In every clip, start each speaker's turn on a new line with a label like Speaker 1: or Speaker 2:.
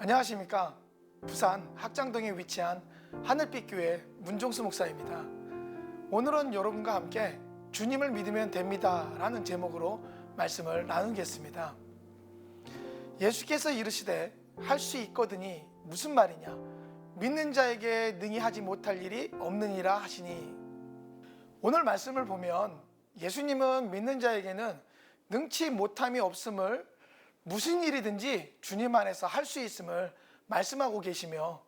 Speaker 1: 안녕하십니까. 부산 학장동에 위치한 하늘빛교회 문종수 목사입니다. 오늘은 여러분과 함께 주님을 믿으면 됩니다 라는 제목으로 말씀을 나누겠습니다. 예수께서 이르시되 할 수 있거든이 무슨 말이냐, 믿는 자에게 능히 하지 못할 일이 없느니라 하시니. 오늘 말씀을 보면 예수님은 믿는 자에게는 능치 못함이 없음을, 무슨 일이든지 주님 안에서 할 수 있음을 말씀하고 계시며,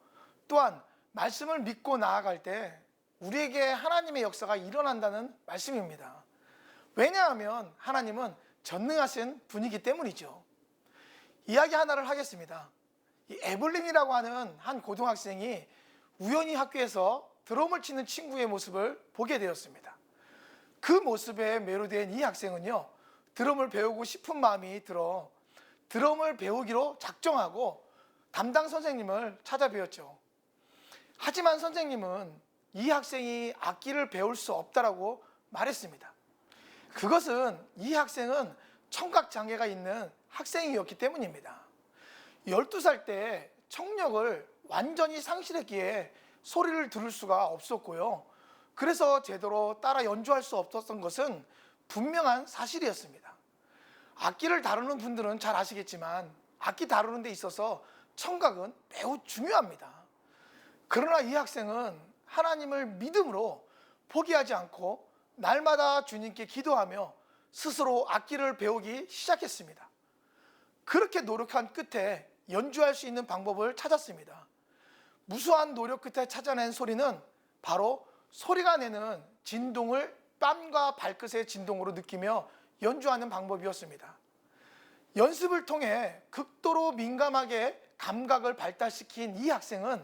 Speaker 1: 또한 말씀을 믿고 나아갈 때 우리에게 하나님의 역사가 일어난다는 말씀입니다. 왜냐하면 하나님은 전능하신 분이기 때문이죠. 이야기 하나를 하겠습니다. 이 에블린이라고 하는 한 고등학생이 우연히 학교에서 드럼을 치는 친구의 모습을 보게 되었습니다. 그 모습에 매료된 이 학생은요, 드럼을 배우고 싶은 마음이 들어 드럼을 배우기로 작정하고 담당 선생님을 찾아뵈었죠. 하지만 선생님은 이 학생이 악기를 배울 수 없다라고 말했습니다. 그것은 이 학생은 청각장애가 있는 학생이었기 때문입니다. 12살 때 청력을 완전히 상실했기에 소리를 들을 수가 없었고요. 그래서 제대로 따라 연주할 수 없었던 것은 분명한 사실이었습니다. 악기를 다루는 분들은 잘 아시겠지만 악기 다루는 데 있어서 청각은 매우 중요합니다. 그러나 이 학생은 하나님을 믿음으로 포기하지 않고 날마다 주님께 기도하며 스스로 악기를 배우기 시작했습니다. 그렇게 노력한 끝에 연주할 수 있는 방법을 찾았습니다. 무수한 노력 끝에 찾아낸 소리는 바로 소리가 내는 진동을 뺨과 발끝의 진동으로 느끼며 연주하는 방법이었습니다. 연습을 통해 극도로 민감하게 감각을 발달시킨 이 학생은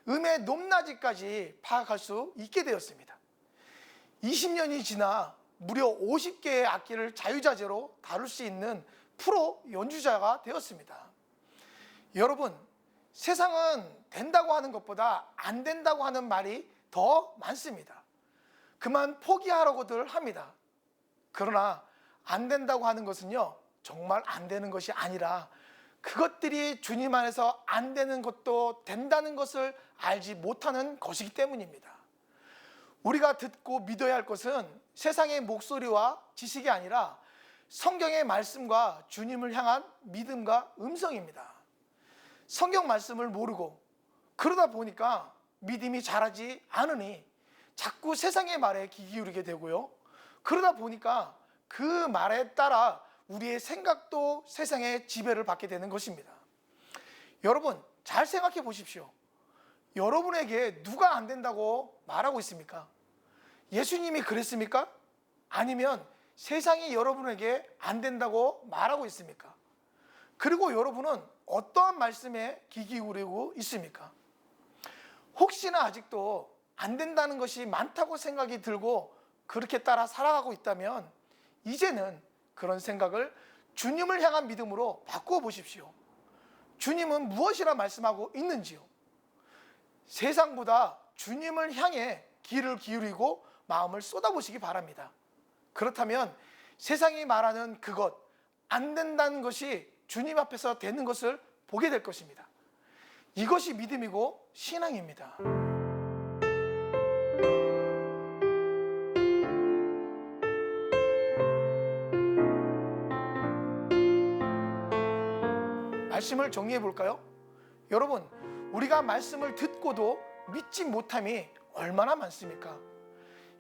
Speaker 1: 음의 높낮이까지 파악할 수 있게 되었습니다. 20년이 지나 무려 50개의 악기를 자유자재로 다룰 수 있는 프로 연주자가 되었습니다. 여러분, 세상은 된다고 하는 것보다 안 된다고 하는 말이 더 많습니다. 그만 포기하라고들 합니다. 그러나 안 된다고 하는 것은요, 정말 안 되는 것이 아니라 그것들이 주님 안에서 안 되는 것도 된다는 것을 알지 못하는 것이기 때문입니다. 우리가 듣고 믿어야 할 것은 세상의 목소리와 지식이 아니라 성경의 말씀과 주님을 향한 믿음과 음성입니다. 성경 말씀을 모르고 그러다 보니까 믿음이 자라지 않으니 자꾸 세상의 말에 귀 기울이게 되고요. 그러다 보니까 그 말에 따라 우리의 생각도 세상의 지배를 받게 되는 것입니다. 여러분, 잘 생각해 보십시오. 여러분에게 누가 안 된다고 말하고 있습니까? 예수님이 그랬습니까? 아니면 세상이 여러분에게 안 된다고 말하고 있습니까? 그리고 여러분은 어떠한 말씀에 귀 기울이고 있습니까? 혹시나 아직도 안 된다는 것이 많다고 생각이 들고 그렇게 따라 살아가고 있다면 이제는 그런 생각을 주님을 향한 믿음으로 바꾸어 보십시오. 주님은 무엇이라 말씀하고 있는지요? 세상보다 주님을 향해 귀를 기울이고 마음을 쏟아보시기 바랍니다. 그렇다면 세상이 말하는 그것, 안 된다는 것이 주님 앞에서 되는 것을 보게 될 것입니다. 이것이 믿음이고 신앙입니다. 말씀을 정리해 볼까요? 여러분, 우리가 말씀을 듣고도 믿지 못함이 얼마나 많습니까?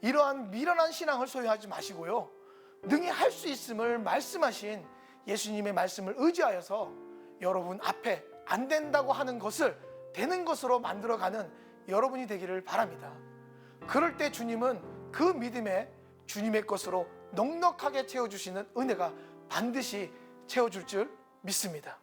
Speaker 1: 이러한 미련한 신앙을 소유하지 마시고요, 능히 할 수 있음을 말씀하신 예수님의 말씀을 의지하여서 여러분 앞에 안 된다고 하는 것을 되는 것으로 만들어가는 여러분이 되기를 바랍니다. 그럴 때 주님은 그 믿음에 주님의 것으로 넉넉하게 채워주시는 은혜가 반드시 채워줄 줄 믿습니다.